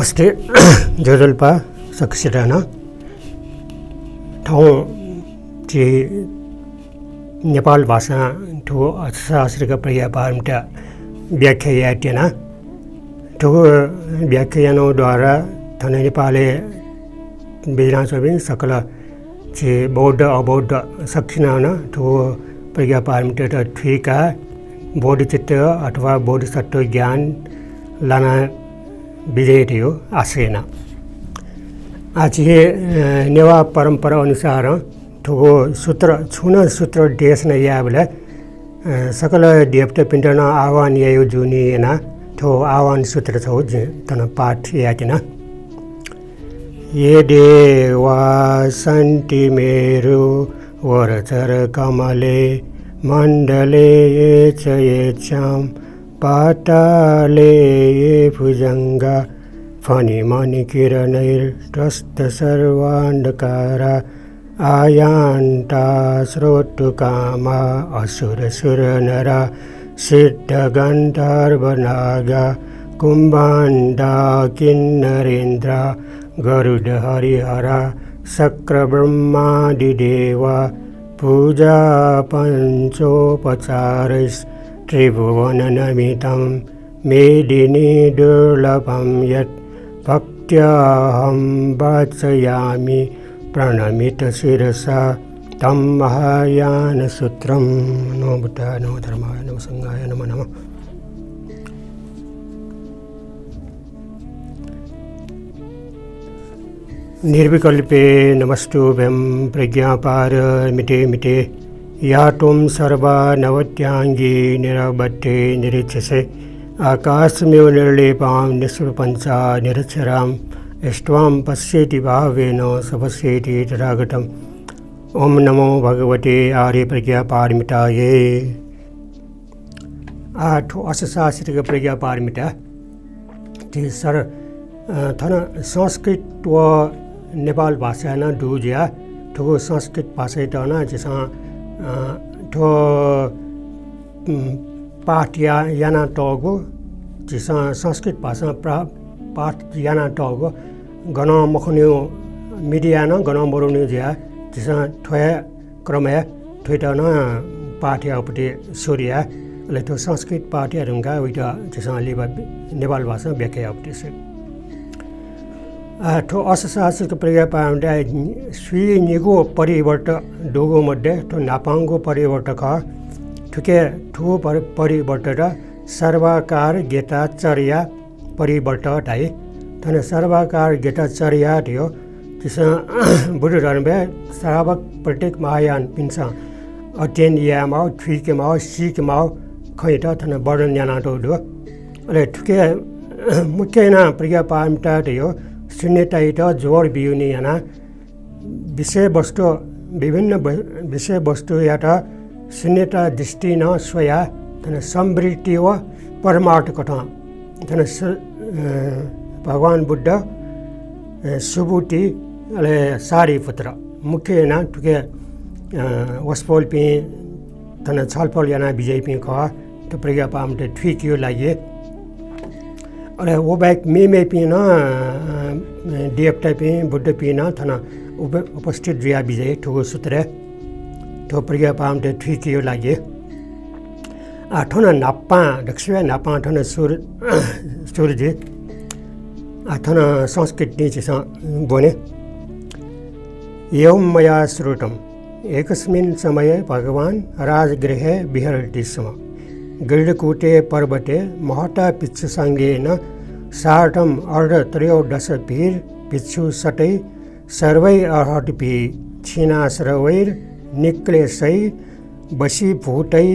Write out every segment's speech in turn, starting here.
नमस्ते जोजोल्पा सक्सेटाना ठाउँ चाहिँ नेपाल भाषा ठो शास्त्रका पर्यापारमटा व्याख्या याटेना ठो व्याख्यानोद्वारा थने नेपाले बिजनासबिन सकल चाहिँ बौद्ध अबौद्ध सक्षिनान ठो पर्यापारमटा ठिका बोधिचित्त अथवा बोधिसत्व ज्ञान लाना विजय थियो आशयन आज नेवा परंपरा अनुसार ठुगो सूत्र छुन सूत्र देश न याबले सकल देवता पिण्डन आह्वान यायो जुनिएना ठो आह्वान सूत्र छौ तन पाठ यातिना ये देवा सन्ति मेरु वरचर कमले मण्डले ये च येचाम पाताले ये भुजंगा फणिमणि किरणैर्त्रस्त सर्वान्धकारा आयान्ता श्रोतुकामा असुर सुर नरा सिद्ध गन्धर्व नागा कुम्भाण्डा किन्नरेन्द्र गरुड हरिहरा शक्र ब्रह्मादिदेवा पूजा पंचोपचारैः त्रिभुवननमितं मेदिनी दुर्लभं यत् भक्त्याहं वाचयामि प्रणमित शिरसा तं महायानसूत्रं नमो बुद्धाय नमो धर्माय नमो संघाय नमो नमः। निर्विकल्पे नमस्तुभ्यं प्रज्ञापारमिते मिते या त्वं सर्वा नवत्यांगी निरबद्धे निरीक्षसे आकाशमेव निर्लेपां निःस्पृपञ्चा निरक्षरां यस्त्वां पश्येति भावेन सपश्येति तथागतम्। ओम नमो भगवते आर्य प्रज्ञापारमिताये। आठ अशास्त्रिक प्रज्ञापारमिता सर थन संस्कृत व नेपाल भाषा न दुजिया ठुलो संस्कृत भाषा त न जसा ठो पाठ याना टगो जसा संस्कृत भाषा पाठ याना टगो गण मखन्यो मिडिया न गण मरुन्यो ज्या जसा ठोया क्रमया ठोइटा न पाठ यापटे सूर्य ले तो संस्कृत पाठ यारुंगा उइटा जसा लिबा नेपाल भाषा व्याख्या यापटे से ठो अशास्त्रिक प्रज्ञापारमिता स्वीय निगो परिवर्त दोगो मध्ये ठो नापाङ्गो परिवर्तक ठुके ठो परिवर्त र सर्वाकार गेटाचर्या परिवर्त टाइ थन सर्वाकार गेटाचर्या थियो त्यसमा बुद्ध धर्मले श्रावक प्रत्येक महायान पिन्छ अध्ययन यामाउ ठिकेमाउ सिकेमाउ खैट थन वर्णन यानाटो दो अले ठुके मुख्यना प्रज्ञापारमिता थियो शून्यता जोर बिउनी याना विषय वस्तु विभिन्न विषय वस्तु याटा शून्यता दृष्टि न स्वया तन समृद्धि व परमार्थ कथा तन भगवान बुद्ध सुबुति अले सारीपुत्र मुख्य याना टुके वस्पोल पे तन छलफल याना विजय पे खा तो प्रज्ञापारमिता ठिकियो लागि अरे वो बैक मे पिन देवता पे बुद्ध पिन थन उपस्थित जिया विजय ठुगो सूत्र तो प्रज्ञापारमिता ठिकियो लागि आठन नाप्पा दक्षिण नाप्पा थन सूर्य आठन संस्कृत निचसा बने एवं मया श्रुतम् एकस्मिन् समये भगवान् राजगृहे विहरति स्म गृढकूटे पर्वते महता पिच्छुसङ्गेन सार्धम् अर्धत्रयोदशभिः पिच्छुषटै सर्वै अर्हटिभिः क्षीणाश्रवैर्निक्लेशै वशीभूतै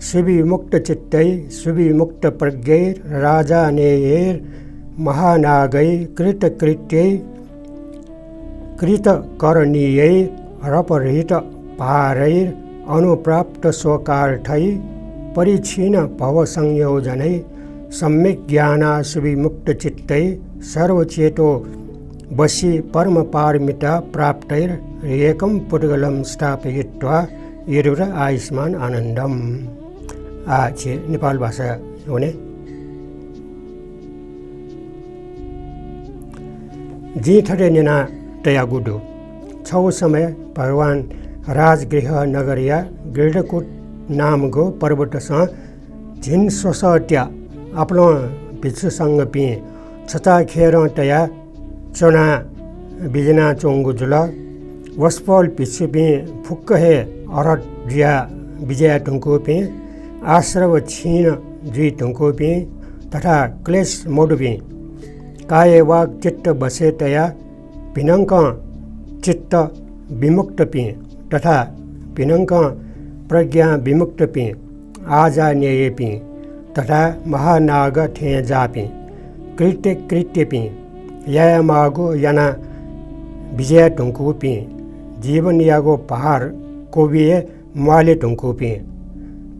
सुविमुक्तचित्तै सुविमुक्तप्रज्ञैर्राजानेयैर्महानागै कृतकृत्यै कृतकरणीयै रपरहितभारैर् अनुप्राप्तस्वकार्थै परिच्छीन भव संयोजनै सम्यक् ज्ञाना सुविमुक्तचित्तै सर्वचेतो वशी परमपारमिता प्राप्तैर् एकं पुद्गलं स्थापयित्वा यरुर आयुष्मान आनन्दम। नेपाल भाषा हुने जी थटे नेना तया गुडो छौ समय भगवान राजगृह नगरिया गृहकुट नामको पर्वतसँग झिन सोसट्या आफ्नो भिक्षुसँग पिए छता खेर तया चना बिजना चोङ्गु जुल वस्पल भिक्षु पिए फुक्क हे अरट जिया विजया ढुङ्को पिए आश्रव क्षीण जी ढुङ्को पिए तथा क्लेश मोडु पिए काय वाग चित्त बसे तया भिनङ्क चित्त विमुक्त पिए तथा भिनङ्क प्रज्ञा विमुक्त पिए आजा न्याय पिए तथा महानाग ठे जापि कृत्य कृत्य पिए या मागो याना विजय ढुङ्कु पिए जीवन यागो पहाड कोबिए माले ढुङ्कु पिए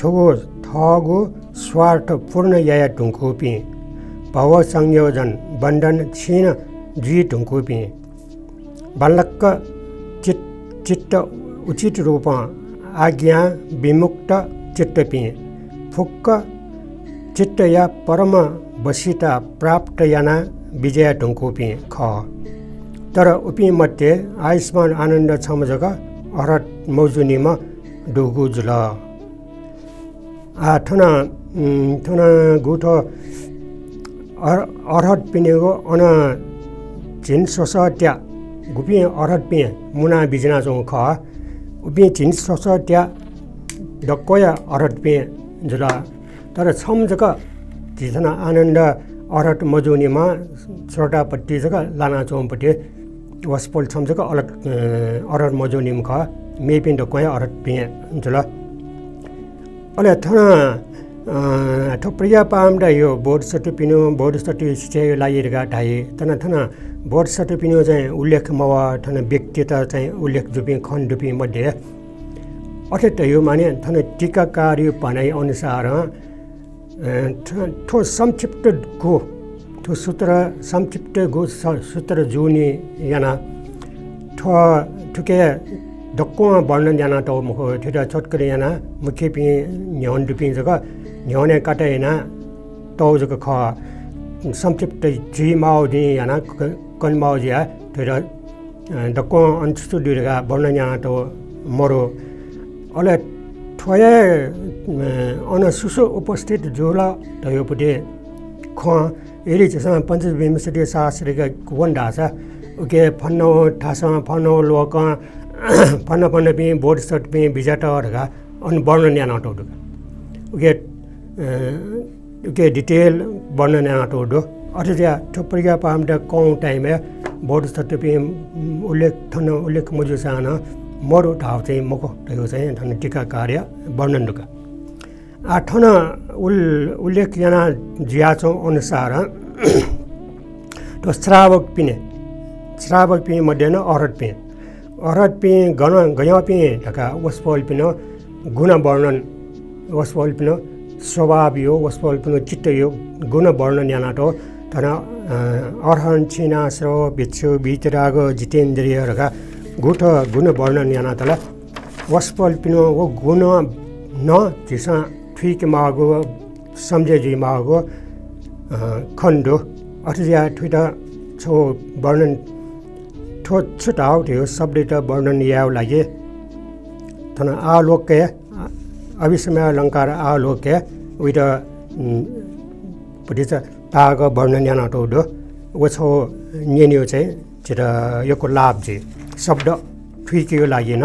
ठुगो थगो स्वार्थ पूर्ण या ढुङ्कु पिए भव संयोजन बन्धन क्षीण जी ढुङ्कु पिए बालक चित्त उचित रूप आज्ञा विमुक्त चित्त पिए फुक्क चित्त या परम वसिता प्राप्त याना विजय ढुङ्कु पिए ख तर उपी मध्ये आयुष्मान आनन्द छमजग अरट मौजुनीमा डुगु जुल थना गुठो अरहट पिनेको अन झिन सोसट्या गुपी अरहट पिए मुना बिजना चोङ ख उपी झिन सोसट्या डक्कोया अरहट पिए जुल तर छमजग झिजना आनन्द अरहट मजुनीमा छोटापट्टि जग लाना चोङपट्टि वस्पोल छमजग अलग अरहट मजुनीम ख मेपिन डक्कोया अरहट पिए जुल अले थना थोप्रिया पामदा यो बोर्ड सटुपिनो बोर्ड सटु सिचाइ लागिरगा ढाइ थना बोर्ड सटुपिनो चाहिँ उल्लेख मवा थना व्यक्तिता चाहिँ उल्लेख जुपि खन दुपि मध्ये अथेत यो माने थना टीकाकार यो भनाइ अनुसार थो संक्षिप्त गो थो सूत्र संक्षिप्त गो सूत्र जुनी याना थो ठुके दक्को वर्णन याना त मुख थिरा छटकरे याना मुख्य पि न्यन दुपि जग न्यने काटेना तौ जग ख संक्षिप्त जी माउ दि याना कन माउ जिया थिरा दक्को अन्तु दुरगा वर्णन याना त मरो अले थोये अन सुसु उपस्थित जोला तयोपटे ख एरि जसा पञ्चविंशति शास्त्रिका कुवन ढासा उके फन्नो ठासा फन्नो लोक फन्न पि बोर्ड सट पि बिजाटहरुका अन वर्णन याना त उके डिटेल वर्णन याना त अथवा थुप्रिया पामदा कौ टाइम बोर्ड सट पि उल्लेख मुजुसान मरु ठाउँ चाहिँ मको त्यो चाहिँ थन टीका कार्य वर्णन दुका आठन उल्लेख याना जियाचो अनुसार तो श्रावक पिने मध्ये न अरहट पिए गया पिए ढका वस्पल पिन गुण वर्णन वस्पल पिन स्वभाव यो वस्पल पिन चित्त यो गुण वर्णन याना तो थन अरहन छिना श्रव भिक्षु भितराग जितेन्द्रिय ढका गुठ गुण वर्णन याना तला वस्पल पिनो वो गुण न जिसा ठीक मागो समझे जी मागो खण्डो अथवा ठुटा छो वर्णन ठो छुटाउ थियो शब्द त वर्णन याउ लागे थन आलोके अविस्मय अलङ्कार आलोके उइट पटिच ताग वर्णन याना तो दो वो छो नेनियो चाहिँ छिटा योको लाभ जे शब्द ठुइकियो लागेन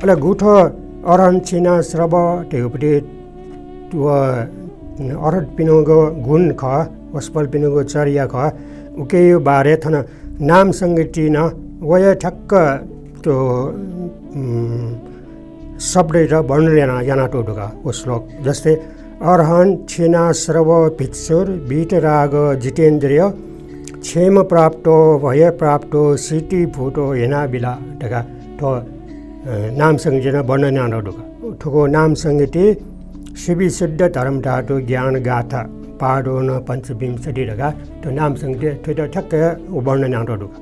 अले गुठो अरहन छिना श्रव त्योपट्टि अरहट पिनोको गुण ख वस्पल पिनोको चर्या ख उके यो बारे थन नाम संगति न वय ठक्क त्यो शब्द र वर्णन याना तो ढुका वो श्लोक जस्तै अरहन छिना श्रव भिक्षुर वीतराग जितेन्द्रिय क्षेम प्राप्तो भय प्राप्तो सिटी फुटो हेना बिला ढका तो नाम संगति वर्णन याना ढुका ठुको नाम संगति शिवि शुद्ध धर्म धातु ज्ञान गाथा पाडो न पञ्चविंशति ढका तो नाम संगति ठुटा ठक्क वर्णन याना ढुका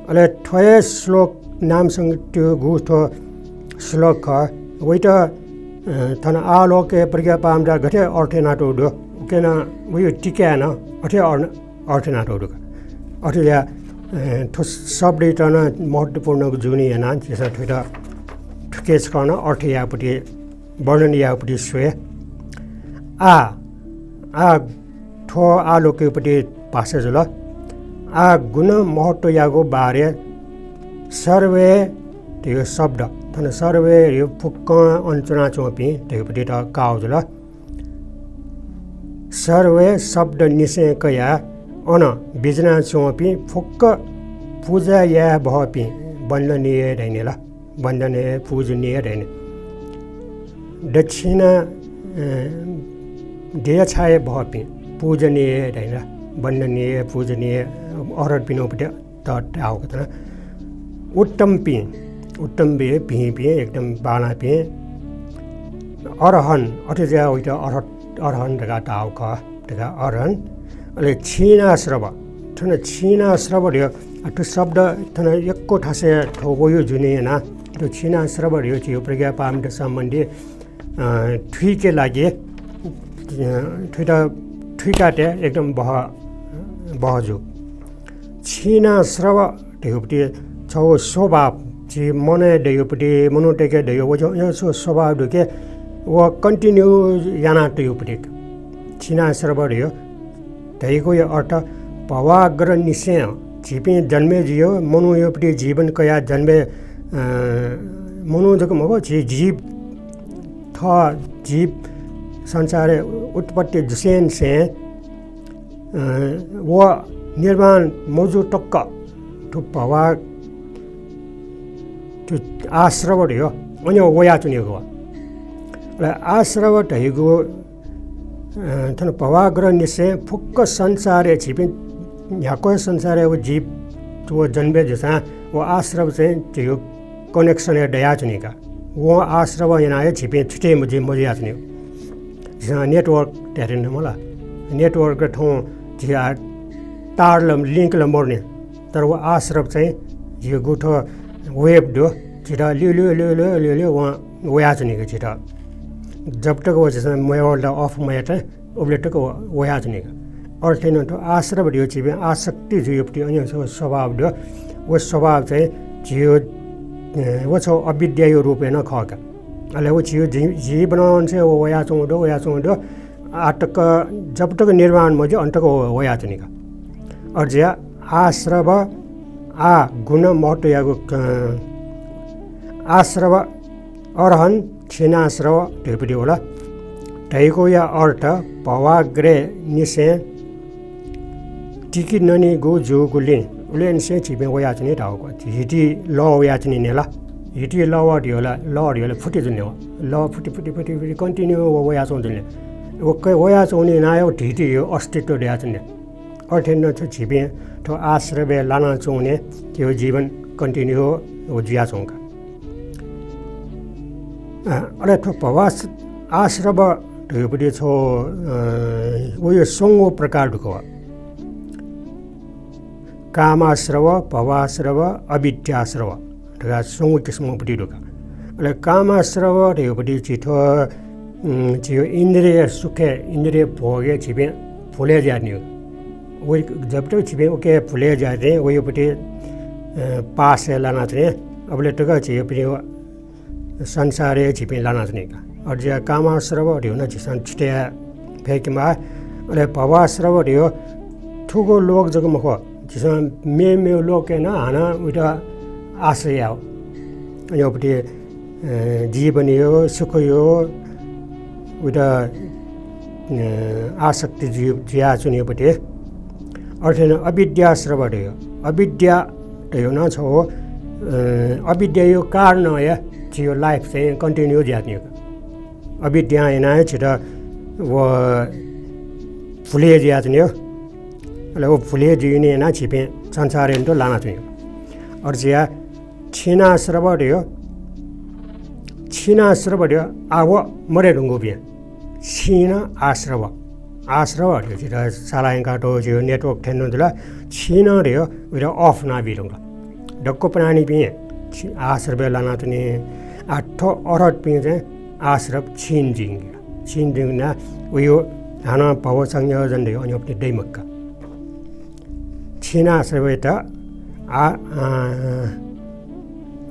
अले थय श्लोक नाम संगति गुठो श्लोक वैट थन आलोके प्रज्ञा पामदा घटे अर्थे नाटो दो केना उयो टिक्या न अथे अर्थे नाटो ढुका अथवा शब्द टन महत्त्वपूर्ण जुनी हेना जैसा ठुटा ठुकेच कन अर्थ यापट्टि वर्णन यापट्टि स्वे आ ठो आलोकेपट्टि भाषा जुल आ गुण महत्त्व यागो बारे सर्वे त्यो शब्द थन सर्वे यो फुक्क अञ्चना चोपी त्योपट्टि त काउ जुल सर्वे शब्द निसे कया अन बिजना चोपी फुक्क पूजा या भपी वन्दनीय दैने ल वन्दनीय पूजनीय दैने दक्षिणा देय छाय भपी पूजनीय दैने वन्दनीय पूजनीय अरत पिनोपट्टि त आउको त उत्तम पि एकदम बाना पि अरहन अथवा उइट अरहन ढका ताउक ढका अरहन अहिले छिनाश्रव थन छिनाश्रव ढ्यो त्यो शब्द थन एकको ठासे ठोगयो जुने ना त्यो छिनाश्रव ढ्यो थियो प्रज्ञा पामद सम्बन्धी ठुइके लागि ठुइकाटे एकदम बहजु छिनाश्रव ढ्योपट्टि छौ स्वभाव छि मने ढ्योपट्टि मनुटेके ढ्यो यो स्वभाव ढुके व कन्टिन्यू याना ढ्योपट्टि छिनाश्रव ढ्यो ढैको यो अर्थ भवाग्र निश्चय झिपी जन्मे जियो मनु योपट्टि जीवन कया जन्मे मनु जको मगो जीव थ जीव संसारे उत्पत्ति जुसेन से व निर्माण मौजु टक्क तो भवा त्यो आश्रव ढ्यो अन्य वया चुनेको आश्रव ढैको थन भवाग्र निश्चय फुक्क संसारे छिपी यहाँको संसार वो जीव वो जन्मे जैसा वो आश्रव से जो कनेक्शन है डया चुनी का वो आश्रव यहाँ आए छिपे छुटे मुझे आचने जहाँ नेटवर्क तेरे न मला नेटवर्क का ठों जिया तार लम लिंक लम मरने तर वो आश्रव से जो गुठो वेब दो चिटा लियो वहाँ वो आचने का चिटा जब तक वो जैसा मोबाइल ऑफ मैटर उबले तक वो आचने का अर्थेन त आश्रव ढ्यो छिपे आसक्ति जुयोपट्टि अन्य स्वभाव ढ्यो वो स्वभाव चाहिँ जियो वो छ अविद्यायो रूपेण खका अले वो जियो जीवन से वो वया चोंडो आटक जब तक निर्माण मजे अंतक वया चनिका और जे आश्रव आ गुण महत्व यागो आश्रव अरहन छिनाश्रव ढ्योपट्टि होला ढैको या अर्थ भवाग्रे निसे टिकी ननी गो जो गुले उलेन से छिपे वया चने टाउको हिटी ल वया चने नेला हिटी ल वाडियोला फुटे जुने ल फुटी कन्टिन्यू वया चोंदले ओके वया चोने नायो हिटी यो अस्तित्व ल्या चने अर्थेन छ छिपे तो आश्रवे लाना चोने त्यो जीवन कन्टिन्यू हो जिया चोंका अरे तो भवास आश्रव ढ्योपट्टि छो वो यो सोंगो प्रकार ढुको कामाश्रव भवाश्रव अविद्याश्रव ढका सोंगो किसिमपट्टि ढुका अहिले कामाश्रव ढ्योपट्टि छियो इन्द्रिय सुखे इन्द्रिय भोगे छिपे फुले जाने वो जब तक छिपे ओके फुले जाते वो योपट्टि पास लाना चाहिँ अबले टका छियोपट्टि संसारे छिपे लाना चाहिँ का और जे कामाश्रव ढ्यो न छिसन छिटे फेकमा अहिले भवाश्रव ढ्यो ठुको लोक जगमा खो जिसम मे लोक न हाना उटा आश्रय हो योपट्टि जीवन यो सुख यो उटा आसक्ति जिया चुनियोपट्टि अर्थेन अविद्याश्रव ढ्यो अविद्या ढ्यो न छो अविद्या यो कारण या जियो लाइफ चाहिँ कन्टिन्यू जाने अविद्या हैन छिटो वो फुले जाने हो अहिले वो फुले जिने ना छिपे संसार तो लाना चाहिए और जिया छिनाश्रव ढ्यो आवो मरे ढुङ्गो बिहा छिन आश्रव ढ्यो छिटो सालायन काटो जियो नेटवर्क ठेन्नु दिला छिन ढ्यो उयो अफ ना बिरुङ्गा डक्को प्राणी पिए आश्रव लाना चाहिँ आठो अरट पिए चाहिँ आश्रव छिन जिङ्गा उयो हाना भव संयोजन ढ्यो अनि अपने दैमक्का क्षीणाश्रवेत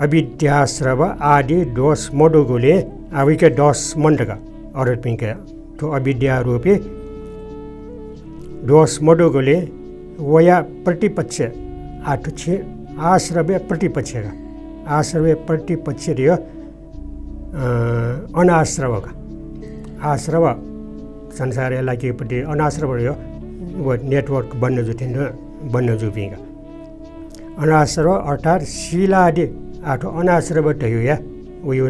अविद्याश्रव आदि दोष मोडुगुले आविके दोष मण्डका अरत पिंके तो अविद्या रूपी दोष मोडुगुले वया प्रतिपक्ष आठुछि आश्रवे प्रतिपक्षका आश्रवे प्रतिपक्ष रियो अनाश्रवका आश्रव संसार लागिपट्टि अनाश्रव रियो वो नेटवर्क बन्न जुपिंगा अनाश्रव अर्थात शीलादि आठो अनाश्रव तयुया उयो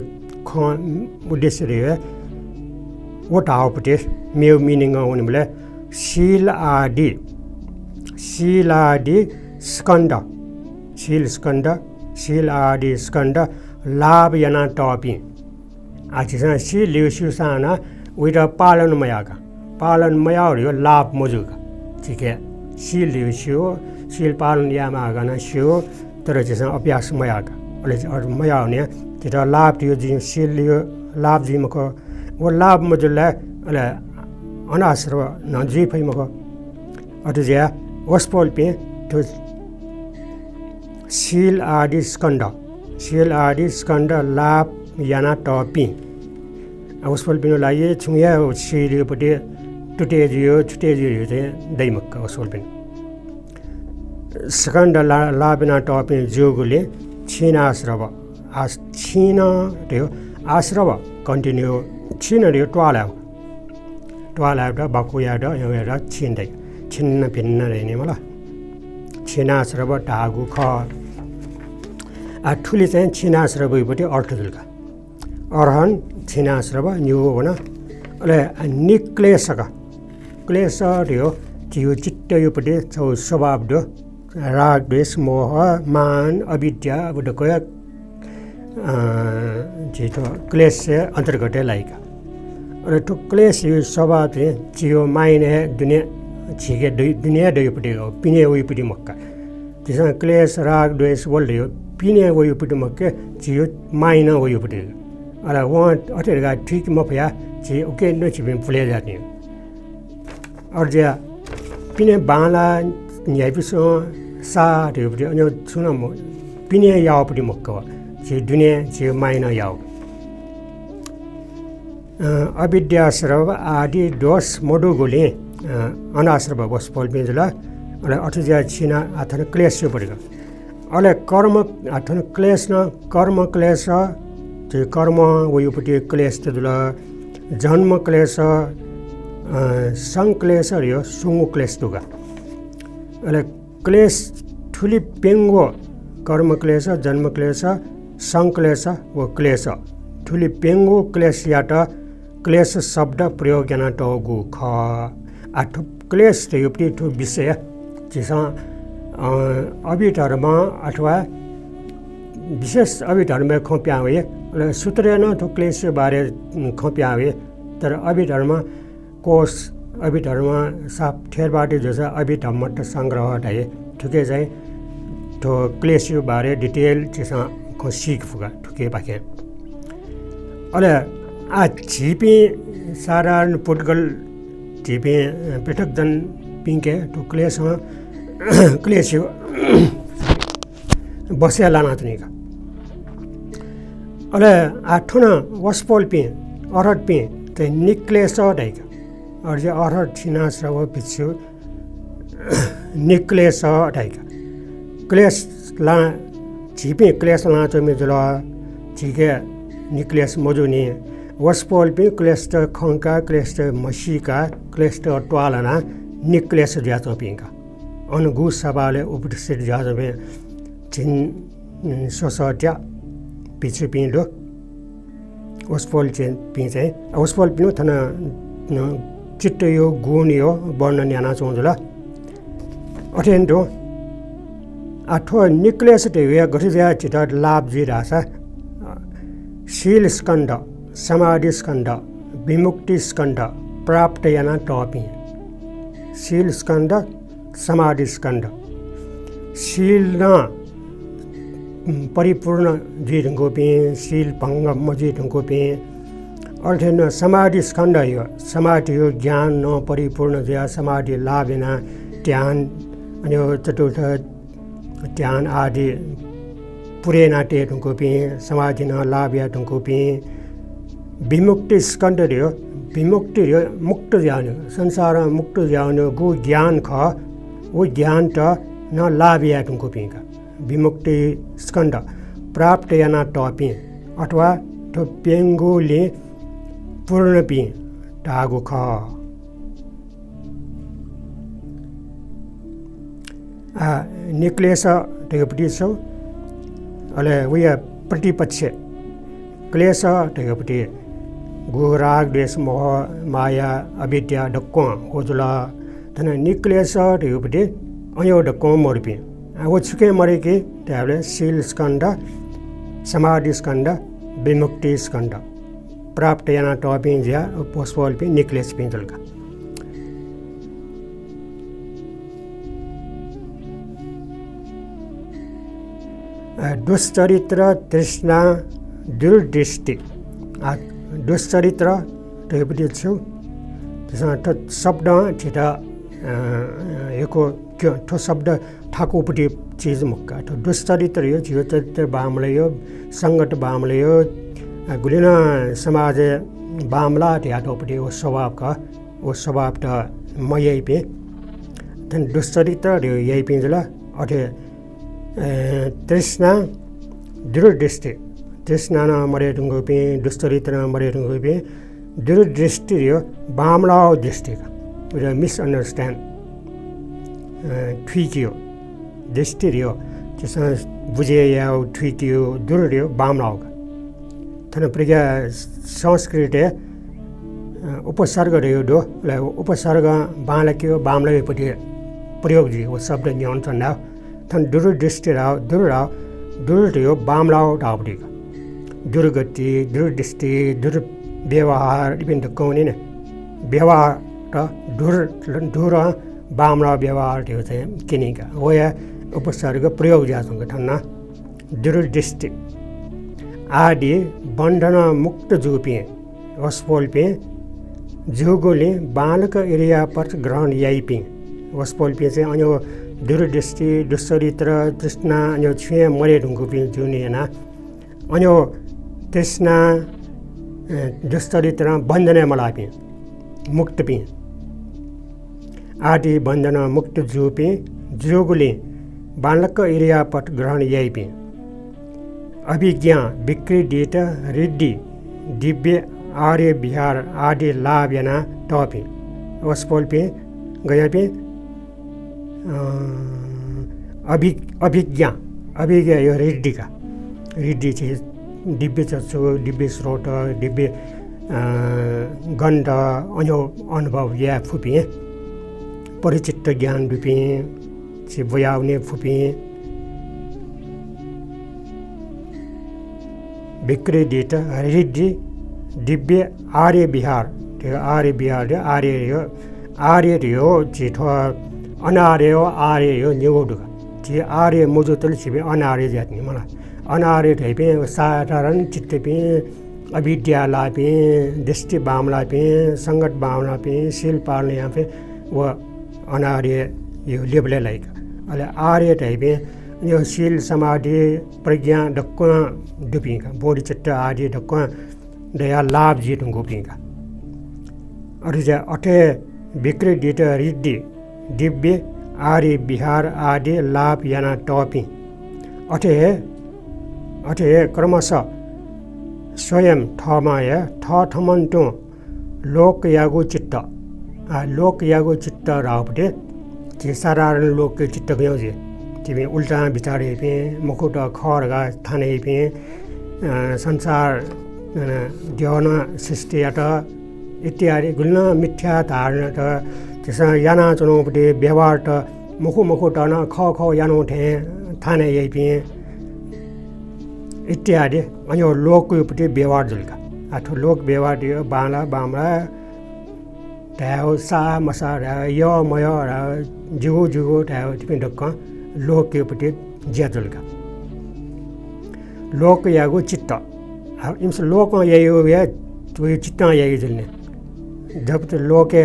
उद्देश्य रियो वो टावपट्टि मेउ मिनिङ हुनेबले शील आदि स्कन्द शील आदि स्कन्द लाभ याना टॉपी आचिसा शील लिउसु साना उइरा पालन मया रियो लाभ मजुका ठीक है शील लिउसु शील पालन यामा गाना शियो तर जैसा अभ्यास मयाका अले मया हुने तेरा लाभ दियो जी शील लियो लाभ जी मको वो लाभ मजुला अले अनाश्रव नजी फै मको अतज्या वस्पोल पे तो शील आदि स्कन्द लाभ याना टॉपी वस्पोल पिनो लाये छुया शील पटे टुटे जियो चाहिँ दैमक्का वस्पोल पिन स्कन्द लाभ याना टॉपी जोगुले क्षीणाश्रव क्षीण रियो आश्रव कन्टिन्यू क्षीण रियो ट्वाला बाकुयाड एउटा छिन्न भिन्न रहने मलाई क्षीणाश्रव टागु ख ठुली चाहिँ क्षीणाश्रव भइपट्टि अर्थदुल्का अरहन क्षीणाश्रव न्यु भन अले निक्लेशका क्लेश रियो जियो चित्त योपट्टि छौ स्वभाव दो राग द्वेष मोह मान अविद्या बुडको जितो क्लेश अन्तर्गत लाइका र तो क्लेश यो स्वभाव चाहिँ जियो माइने दुनिया छिके दुनिया दयोपट्टि हो पिने वइपट्टि मक्का त्यसमा क्लेश राग द्वेष बोल्यो पिने वइपट्टि मक्के जियो माइन वइपट्टि अला वहाँ अटेरगा ठीक मफया छि ओके न छिबिम फुले जाने और ज्या पिने बाला न्यायपिसो सा दयोपट्टि अनि सुन म पिने यावपट्टि मक्का छि दुनिया छि माइन याव अविद्याश्रव आदि दोष मोडुगुले अनाश्रव वस्पोल बिजुला अले अठज्या छिना आथन क्लेश परेको अले कर्म आथन क्लेश न कर्म क्लेश त्यो कर्म वयोपट्टि क्लेश तदुला जन्म क्लेश संक्लेश रियो सुंगु क्लेश दुगा अले क्लेश ठुली पेंगो कर्म क्लेश जन्म क्लेश संक्लेश व क्लेश ठुली पेंगो क्लेश याटा क्लेश शब्द प्रयोग याना टगु ख आठ क्लेश योपट्टि ठु विषय जैसा अभिधर्म अथवा विशेष अभिधर्म खोप्या हुए सूत्र न तो क्लेश बारे खोप्या हुए तर अभिधर्म कोष अभिधर्म साप ठेरबाट जैसा अभिधर्म संग्रह है ठुके चाहिँ तो क्लेश बारे डिटेल जैसा को सीख फुगा ठुके बाके अले आ छिपी सारा पुटगल छिपी पृथक जन पिंके तो क्लेश बसिया लाना तनिका अले आठुना वस्पोल पे अरहत पे ते निक्लेश डाइका और जे अरहत छिनाश्रव पिछु निक्लेश डाइका क्लेश ला छिपे क्लेश ला तो मिजुला छिके निक्लेश मजुनी वस्पोल पे क्लेश त खंका क्लेश त मशीका क्लेश त ट्वालना निक्लेश जातो पिंका अनुगु सबाले उपस्थित जाजबे जिन सोसट्या पिछु पिंडो वस्पोल चेन पिंचे वस्पोल पिनु थना चित्त यो गुण यो वर्णन याना चोंजला अटेन्डो आठो निक्लेश ते वे गठिया चिता लाभ जी रासा शील स्कंद समाधि स्कंद विमुक्ति स्कंद प्राप्त याना टॉपी शील स्कंद समाधि स्कंद शील न परिपूर्ण जीतको पे शील भङ्ग मजितको पे अर्थन समाधि स्कंद यो समाधि यो ज्ञान न परिपूर्ण ज्या समाधि लाभेन ध्यान अनि चतुर्थ ध्यान आदि पुरेनाटे ढुङ्कोपी समाधि न लाभ्या ढुङ्कोपी विमुक्ति स्कन्द रह्यो विमुक्ति रह्यो मुक्त ज्ञान संसार मुक्त ज्ञान गु ज्ञान ख वो ज्ञान त न लाभ्या ढुङ्कोपी का विमुक्ति स्कन्द प्राप्त याना टपी अथवा तो पेङ्गोले पूर्ण पी टागु ख निक्लेश ढेगपट्टि छौ अले उयो प्रतिपक्ष क्लेश ढेगपट्टि गु राग द्वेष मोह माया अविद्या ढक्को ओजुला तन निक्लेश ढेगपट्टि अयो ढक्को मर्पी वो छुके मरेकी त्याले शील स्कन्द समाधि स्कन्द विमुक्ति स्कन्द प्राप्त याना टपिङ ज्या पोस्पोल पि निक्लेश पिंजलका दुश्चरित्र तृष्णा दुर्दृष्टि दुश्चरित्र ढेगपट्टि छु त्यसमा शब्द छिटा एको ठो शब्द ठाकुपट्टि चीज मुक्का ठो दुश्चरित्र यो जियो चरित्र बामले यो संगत बामले यो गुलिन समाज बामला ध्याटोपट्टि वो स्वभाव त म यही पे तन दुश्चरित्र यही पिंजला अथे तृष्णा दुर्दृष्टि तृष्णा न मरे ढुङ्गो पे दुश्चरित्र न मरे ढुङ्गो पे दुर्दृष्टि यो बामला दृष्टि का मिसअन्डरस्ट्यान्ड ठिकियो दृष्टि रियो त्यसमा बुझे या ठिकियो दूर रियो बामला होगा थन प्रज्ञा संस्कृत उपसर्ग रियो दो उपसर्ग बालक्यो बामलापट्टि प्रयोग जी वो शब्द न्यूनतम ना थन दुर्दृष्टि राव दूर रियो बामला डाउटी का दुर्गति दुर्दृष्टि दुर्व्यवहार इवेंट कौन ने व्यवहार धुर बामला व्यवहार थियो चाहिँ किनेका हो या उपसर्ग प्रयोग जासँग ठन्ना दुर्दृष्टि आदि बन्धन मुक्त जुपे वस्पोल्पे जुगोले बालक एरिया पर ग्रहण याइपे वस्पोल्पे चाहिँ अन्यो दुर्दृष्टि दुश्चरित्र तृष्णा अन्यो छुए मरे ढुङ्गुपे जुनिएना अन्यो तृष्णा दुश्चरित्र बन्धन मलापे मुक्त पि आदि बन्धन मुक्त जुपे जोगुले बालक एरिया पट ग्रहण यैपे अभिज्ञा विक्रीडित रिद्धि दिव्य आर्य विहार आदि लाभ याना टपे वस्पोल्पे गयापे अभिज्ञा यो रिद्धि चाहिँ दिव्य चक्षु दिव्य स्रोत दिव्य गन्ध अन्यो अनुभव या फुपे परिचित ज्ञान रूपे बुझाउने फुपे विक्रीडित रिद्धि दिव्य आर्य विहार त्यो आर्य विहार आर्य रियो छिटो अनार्य हो आर्य हो न्युडुका छि आर्य मुजुतल छिबे अनार्य जातनी मलाई अनार्य ठैपे साधारण चित्तपे अविद्या लापे दृष्टि बामला पे संगत बामला पे शील पालने यहाँ पे वो अनार्य यो लेबले लाइक अले आर्य टाइपे यो शील समाधि प्रज्ञा ढक्को डुपिंगा बोडी चित्त आदि ढक्को दया लाभ जी ढुङ्गुपिंगा अरे अठे विक्रीडित रिद्धि दिव्य आर्य विहार आदि लाभ याना टपी अठे क्रमशः स्वयं ठमाय ठमन्टो लोक यागु चित्त रावपटे ती साधारण लोक के चित्त गयो जे तिमी उल्टा विचारे पे मुकुट खरगा थाने पे संसार ध्यान सृष्टियात इत्यादि गुल्न मिथ्या धारणा त त्यसमा याना चुनौपटे व्यवहार त मुखु टन ख यानो ठे थाने यही पे इत्यादि अनि लोकपट्टि व्यवहार जुल्का आठो लोक व्यवहार दियो बाला बामला ढ्याउ सा मसा यो मय जुगो ढ्याउ तिमी ढक्क लोकपट्टि ज्या जुल्का लोक यागो चित्त इम्स लोक यही हो या चित्त यही जुल्ने जब तो लोके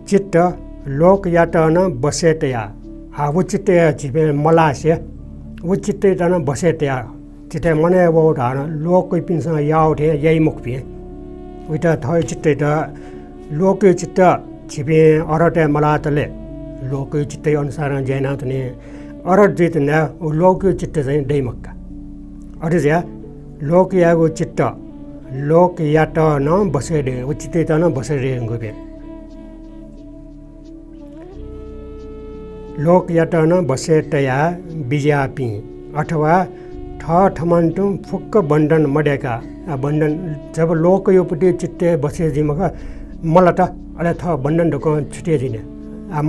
चित्त लोक यात न बसेत या वो चिट्टे जिबे मलासे वो चिट्टे तना बसे त्या चिट्टे मने वो ढाना लोक कोई पिनसा याव थे यही मुख पे उइटा थय चिट्टे ता लोक चिट्टा जिबे अरटे मलातले लोक चिट्टे अनुसार जैना तने अरट जित न लोक चिट्टे चाहिँ दैमक्का अरे ज्या लोक यागो चिट्टा लोक याट न बसे दे वो चिट्टे तना बसे दे गोबे लोक याटन बसेटया बिजापी अथवा ठमन्टु फुक्क बन्धन मडेका बन्धन जब लोक योपट्टि चित्ते बसे जिमका मलाई त अले थ बन्धन ढोक छुटे दिने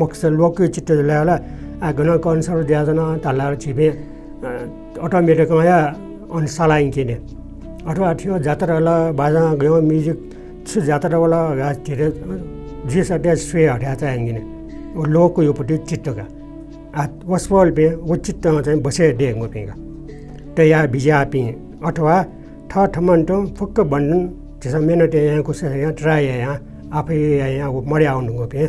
मक्स लोक चित्ते ल्याला गन कन्सर ज्याजन ताला छिबे अटोमेटिक या अनसालाइन किने अथवा थियो जात्राला बाजा गयो म्युजिक छु जात्रावाला गाज थिरे जिसटे स्वे हट्या चाहिने वो लोक योपट्टि चित्तका वसवल पे वो चित्त चाहिँ बसे देंगो पेगा तया बिजापी अथवा ठमन्टो फुक्क बन्धन त्यसो मेहनत यहाँ कुछ यहाँ ट्राई यहाँ आफै यहाँ मर्या आउनुको पे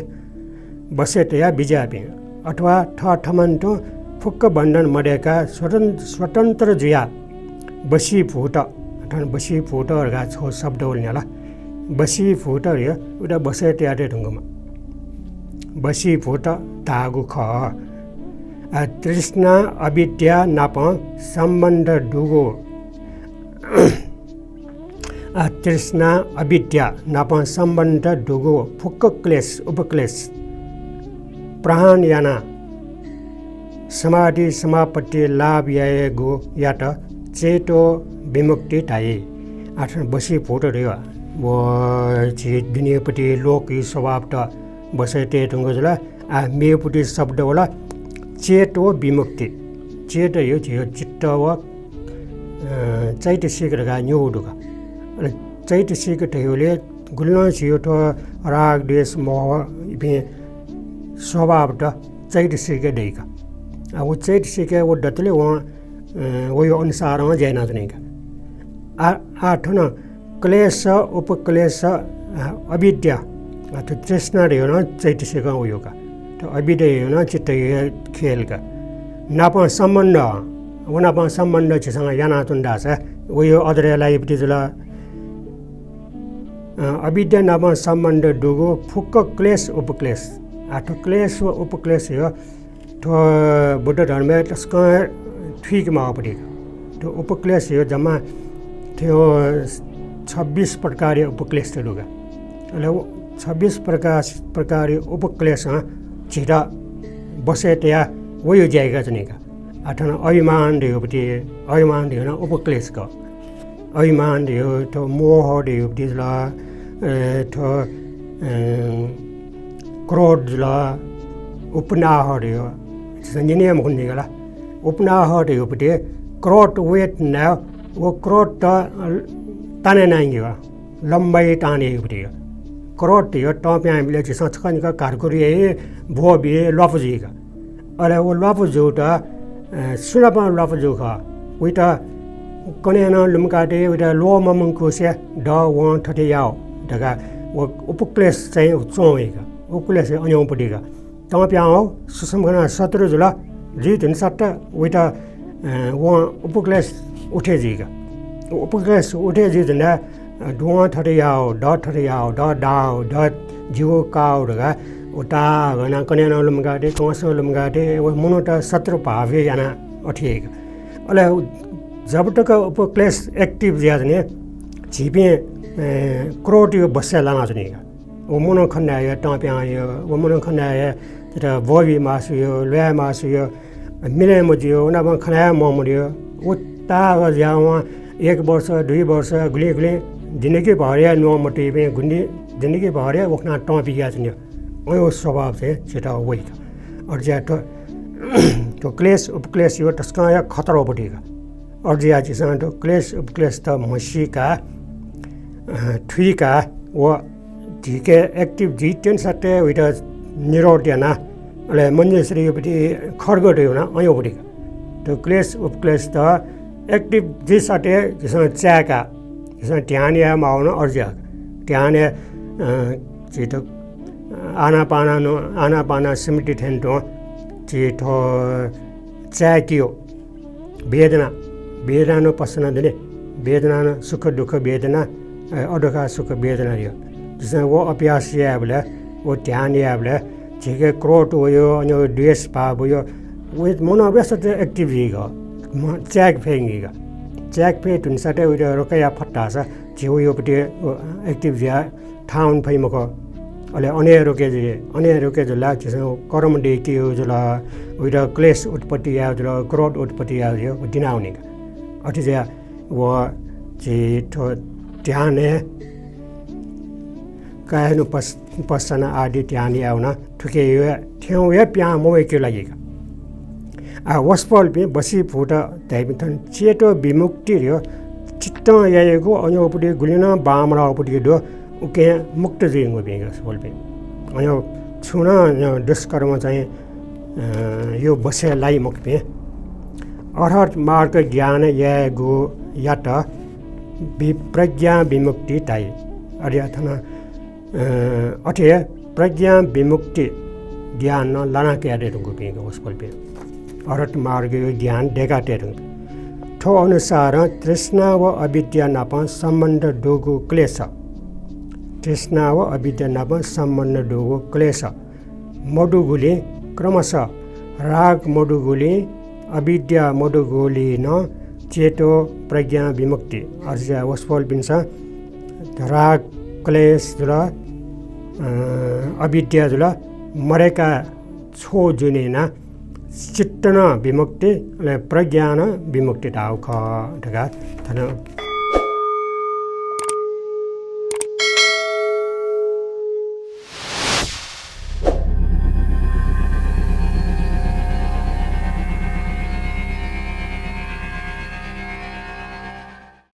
बसे तया बिजापी अथवा ठमन्टो फुक्क बन्धन मरेका स्वतन्त्र जिया बसी फुट बसी फुटहरुका छो शब्द बोल्नेला बसी फुट रे उता बसे तया ढुङ्गोमा बसी फुट तागु ख तृष्णा अविद्या नाप सम्बन्ध डुगो तृष्णा अविद्या नाप सम्बन्ध डुगो फुक्क क्लेश उपक्लेश प्राण याना समाधि समापत्ति लाभ यागो याट चेतो विमुक्ति ताई आठ बसी फोटो रे वो दुनियापट्टि लोक स्वभाव त बसैते ढुङ्गोला मेपट्टि शब्द होला चेत हो विमुक्ति चेत यो चित्त व चैतसिक रगा न्योडुगा चैतसिक ठयोले गुल्न छियो त राग देश मोह बे स्वभाव त चैतसिक दैका वो चैतसिक वो दतले वो यो अनुसार जैना तनेका आठन क्लेश उपक्लेश अविद्या तो तृष्णा रे न चैतसिक उयो का तो अविद्या न चित्त खेलका नाप सम्बन्ध वनाप सम्बन्ध छिसँग याना तुण्डा छ उयो अदरेलाई बिजुला अविद्या नाप सम्बन्ध डुगो फुक्क क्लेश उपक्लेश आठ क्लेश व उपक्लेश यो तो बुद्ध धर्म त्यसको ठिकमा अपडे तो उपक्लेश यो जम्मा थियो 26 प्रकार उपक्लेश लुगा अले 26 प्रकार उपक्लेश छिटा बसे त्या वयो जायगा जनेका आठन अभिमान देउपति अभिमान देउन उपक्लेश क अभिमान देउ तो मोह देउपति ला तो क्रोध ला उपनाह देउ संजनीय मुनि गला उपनाह देउपति क्रोध वेट न वो क्रोध ताने नाइगा लम्बाई ताने उपति क्रोध यो टप्या हामीले चाहिँ सचकनिका कारकुरी भो बे लफजिका अरे वो लफजो त सुनप लफजो ख उइटा कनेन लुमकाटे उइटा लोम मंकुसे ड व ठटे याओ दगा वो उपक्लेश चाहिँ चोएका उपक्लेश अन्यौपटिका टप्या हो सुसमगना 17 जुला जी 37 उइटा वो उपक्लेश उठे जीका उपक्लेश उठे जी जना डुवा ठटे याओ ड ठटे याओ ड डाओ ड जिगो काओ दगा उता गना कनेन लुमगाटे कोसो लुमगाटे वो मुनोटा 17 भावे याना अठिएका अले जब तक उपक्लेश एक्टिभ ज्याजने छिपे क्रोट यो बस्या लामा जनेका वो मुनो खन्याय टप्या यो वो मुनो खन्याय त भोबी मासु यो ल्या मासु यो मिले मजियो नब खन्याय ममरियो उता गजावा 1 वर्ष 2 वर्ष गुले गुले जिन्दगी भर्या नमटे पे गुन्डी जिन्दगी भर्या ओखना टपिया छ नि ओ स्वभाव चाहिँ छिटा वइका अर्ज्या तो क्लेश उपक्लेश यो तस्का या खतरा बटेका अर्ज्या चाहिँ तो क्लेश उपक्लेश त मसीका ठुइका व ठीके एक्टिभ जिटेन सटे उइटा निरोड्याना अले मन्जेश्री योपटी खड्गट यो न अयो बटेका तो क्लेश उपक्लेश त एक्टिभ जे सटे जसमा च्याका जसमा ध्यान माउन अर्ज्या ध्यान छिटो आनापाना सिमटी ठेन्टो 제토 짜기요 वेदना पसना देने वेदना सुख दुख वेदना अडोका सुख वेदना रियो जिसमें वो अभ्यास या बोले वो ध्यान या बोले जिके क्रोध हो यो अन्य द्वेष भाव हो यो वो मनोअभ्यास तो एक्टिभ रिगा चैक फेंगेगा चैक फे तुन साटे उधर रोकया फट्टा सा जियो यो पटे एक्टिभ रिया टाउन फै मको अले अन्य रोके जो लाग जिसमें कर्म डेटी हो जो ला उधर क्लेश उत्पत्ति या जो क्रोध उत्पत्ति या जो दिनाउने का अतिजा वो जे तो ध्यान है काहे नु पसना आदि ध्यान या ना ठुके यो ठ्याउ या प्या मोए के लागेगा वस्पल पे बसी फुटा दैबिथन चेतो विमुक्ति रियो चित्त याएको अन्योपटि गुलिना बामरा उपटि दो उके मुक्त जिंगो बेगा बोल पे अन्यो छुना दुष्कर्म चाहिँ यो बसे लाई मुक्त पे अर्थात मार्ग ज्ञान यागो यात विप्रज्ञा विमुक्ति ताई अर्थात अथे प्रज्ञा विमुक्ति ज्ञान न लाना के आदे रुको पे वस्पल पे अर्थात मार्ग ज्ञान देगा तेरु ठो अनुसार तृष्णा व अविद्या नाप सम्बन्ध डोगो क्लेश तृष्णा व अविद्या नाप सम्बन्ध डोगो क्लेश मडुगुले क्रमशः राग मडुगुले अविद्या मडुगुले न चेतो प्रज्ञा विमुक्ति अर्जा वस्पल बिन्छ राग क्लेश जुल अविद्या जुल मरेका छो जुनेना चित्तन विमुक्ति प्रज्ञान विमुक्ति टाउ ख ढगा थन